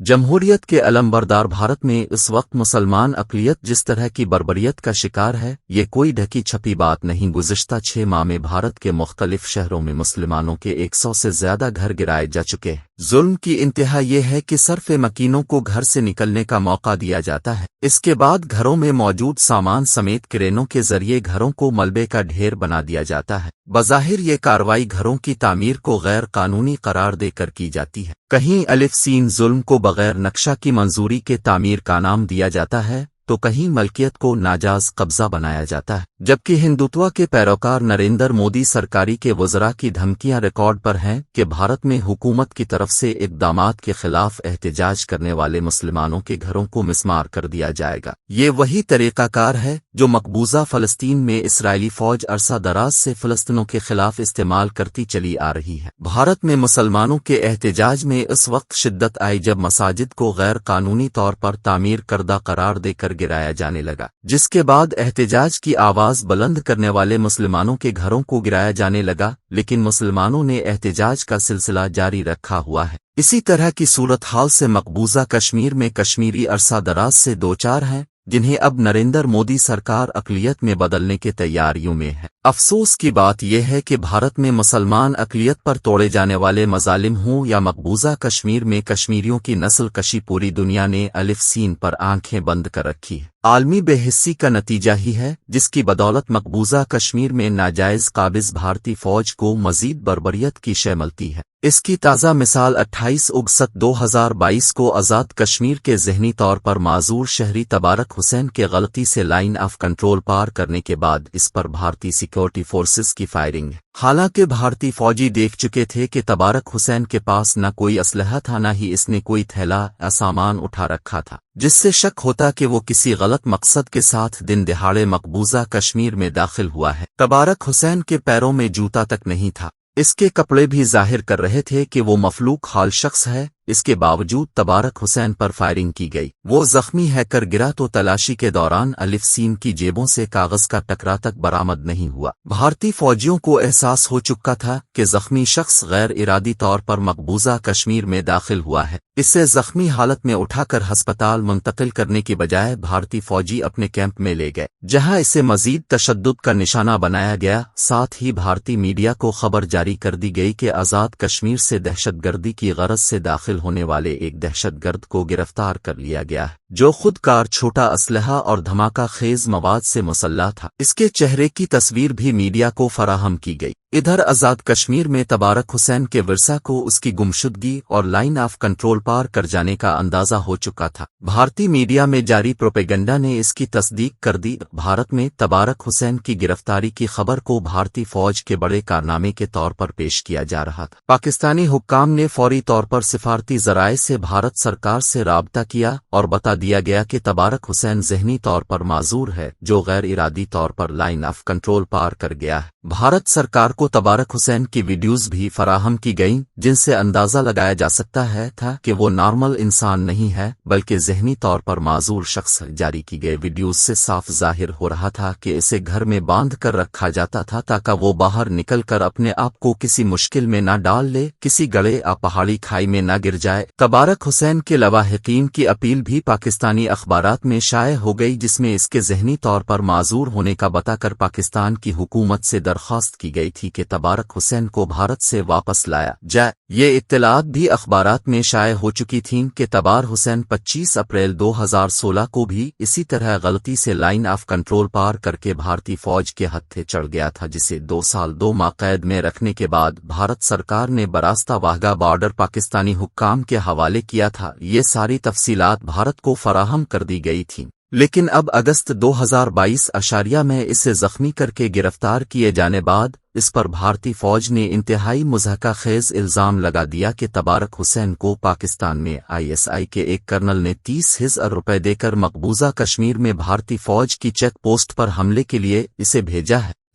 جمہوریت کے علمبردار بھارت میں اس وقت مسلمان اقلیت جس طرح کی بربریت کا شکار ہے، یہ کوئی ڈھکی چھپی بات نہیں۔ گزشتہ 6 ماہ میں بھارت کے مختلف شہروں میں مسلمانوں کے 100 سے زیادہ گھر گرائے جا چکے ہیں۔ ظلم کی انتہا یہ ہے کہ صرف مکینوں کو گھر سے نکلنے کا موقع دیا جاتا ہے، اس کے بعد گھروں میں موجود سامان سمیت کرینوں کے ذریعے گھروں کو ملبے کا ڈھیر بنا دیا جاتا ہے۔ بظاہر یہ کارروائی گھروں کی تعمیر کو غیر قانونی قرار دے کر کی جاتی ہے۔ کہیں الف سین ظلم کو بغیر نقشہ کی منظوری کے تعمیر کا نام دیا جاتا ہے تو کہیں ملکیت کو ناجائز قبضہ بنایا جاتا ہے، جبکہ ہندوتوا کے پیروکار نریندر مودی سرکاری کے وزراء کی دھمکیاں ریکارڈ پر ہیں کہ بھارت میں حکومت کی طرف سے اقدامات کے خلاف احتجاج کرنے والے مسلمانوں کے گھروں کو مسمار کر دیا جائے گا۔ یہ وہی طریقہ کار ہے جو مقبوضہ فلسطین میں اسرائیلی فوج عرصہ دراز سے فلسطینیوں کے خلاف استعمال کرتی چلی آ رہی ہے۔ بھارت میں مسلمانوں کے احتجاج میں اس وقت شدت آئی جب مساجد کو غیر قانونی طور پر تعمیر کردہ قرار دے کر گرایا جانے لگا، جس کے بعد احتجاج کی آواز بلند کرنے والے مسلمانوں کے گھروں کو گرایا جانے لگا، لیکن مسلمانوں نے احتجاج کا سلسلہ جاری رکھا ہوا ہے۔ اسی طرح کی صورتحال سے مقبوضہ کشمیر میں کشمیری عرصہ دراز سے دوچار ہیں، جنہیں اب نریندر مودی سرکار اقلیت میں بدلنے کے تیاریوں میں ہے۔ افسوس کی بات یہ ہے کہ بھارت میں مسلمان اقلیت پر توڑے جانے والے مظالم ہوں یا مقبوضہ کشمیر میں کشمیریوں کی نسل کشی، پوری دنیا نے الف سین پر آنکھیں بند کر رکھی ہے۔ عالمی بے حسی کا نتیجہ ہی ہے، جس کی بدولت مقبوضہ کشمیر میں ناجائز قابض بھارتی فوج کو مزید بربریت کی شے ملتی ہے۔ اس کی تازہ مثال 28 اگست 2022 کو آزاد کشمیر کے ذہنی طور پر معذور شہری تبارک حسین کے غلطی سے لائن آف کنٹرول پار کرنے کے بعد اس پر بھارتی سیکورٹی فورسز کی فائرنگ ہے۔ حالانکہ بھارتی فوجی دیکھ چکے تھے کہ تبارک حسین کے پاس نہ کوئی اسلحہ تھا، نہ ہی اس نے کوئی تھیلا یا سامان اٹھا رکھا تھا، جس سے شک ہوتا کہ وہ کسی غلط مقصد کے ساتھ دن دہاڑے مقبوضہ کشمیر میں داخل ہوا ہے۔ تبارک حسین کے پیروں میں جوتا تک نہیں تھا، اس کے کپڑے بھی ظاہر کر رہے تھے کہ وہ مفلوک حال شخص ہے۔ اس کے باوجود تبارک حسین پر فائرنگ کی گئی۔ وہ زخمی ہے کر گرا تو تلاشی کے دوران الف سین کی جیبوں سے کاغذ کا ٹکرا تک برآمد نہیں ہوا۔ بھارتی فوجیوں کو احساس ہو چکا تھا کہ زخمی شخص غیر ارادی طور پر مقبوضہ کشمیر میں داخل ہوا ہے۔ اسے زخمی حالت میں اٹھا کر ہسپتال منتقل کرنے کی بجائے بھارتی فوجی اپنے کیمپ میں لے گئے، جہاں اسے مزید تشدد کا نشانہ بنایا گیا۔ ساتھ ہی بھارتی میڈیا کو خبر جاری کر دی گئی کہ آزاد کشمیر سے دہشت گردی کی غرض سے داخل ہونے والے ایک دہشت گرد کو گرفتار کر لیا گیا ہے، جو خود کار چھوٹا اسلحہ اور دھماکہ خیز مواد سے مسلح تھا۔ اس کے چہرے کی تصویر بھی میڈیا کو فراہم کی گئی۔ ادھر آزاد کشمیر میں تبارک حسین کے ورثہ کو اس کی گمشدگی اور لائن آف کنٹرول پار کر جانے کا اندازہ ہو چکا تھا۔ بھارتی میڈیا میں جاری پروپیگنڈا نے اس کی تصدیق کر دی۔ بھارت میں تبارک حسین کی گرفتاری کی خبر کو بھارتی فوج کے بڑے کارنامے کے طور پر پیش کیا جا رہا تھا۔ پاکستانی حکام نے فوری طور پر سفارتی ذرائع سے بھارت سرکار سے رابطہ کیا اور بتا دیا گیا کہ تبارک حسین ذہنی طور پر معذور ہے، جو غیر ارادی طور پر لائن آف کنٹرول پار کر گیا ہے۔ بھارت سرکار کو تبارک حسین کی ویڈیوز بھی فراہم کی گئیں، جن سے اندازہ لگایا جا سکتا تھا کہ وہ نارمل انسان نہیں ہے بلکہ ذہنی طور پر معذور شخص ہے۔ جاری کی گئی ویڈیوز سے صاف ظاہر ہو رہا تھا کہ اسے گھر میں باندھ کر رکھا جاتا تھا تاکہ وہ باہر نکل کر اپنے آپ کو کسی مشکل میں نہ ڈال لے، کسی گڑھے یا پہاڑی کھائی میں نہ گر جائے۔ تبارک حسین کے لواحقین کی اپیل بھی پاکستانی اخبارات میں شائع ہو گئی، جس میں اس کے ذہنی طور پر معذور ہونے کا بتا کر پاکستان کی حکومت سے درخواست کی گئی تھی کہ تبارک حسین کو بھارت سے واپس لایا جائے۔ یہ اطلاعات بھی اخبارات میں شائع ہو چکی تھیں کہ تبار حسین 25 اپریل 2016 کو بھی اسی طرح غلطی سے لائن آف کنٹرول پار کر کے بھارتی فوج کے ہتھے چڑھ گیا تھا، جسے 2 سال 2 ماہ قید میں رکھنے کے بعد بھارت سرکار نے براستہ واہگہ بارڈر پاکستانی حکام کے حوالے کیا تھا۔ یہ ساری تفصیلات بھارت کو فراہم کر دی گئی تھیں، لیکن اب اگست 2022 میں اسے زخمی کر کے گرفتار کیے جانے بعد اس پر بھارتی فوج نے انتہائی مضحکہ خیز الزام لگا دیا کہ تبارک حسین کو پاکستان میں ISI کے ایک کرنل نے 30,000 روپے دے کر مقبوضہ کشمیر میں بھارتی فوج کی چیک پوسٹ پر حملے کے لیے اسے بھیجا ہے۔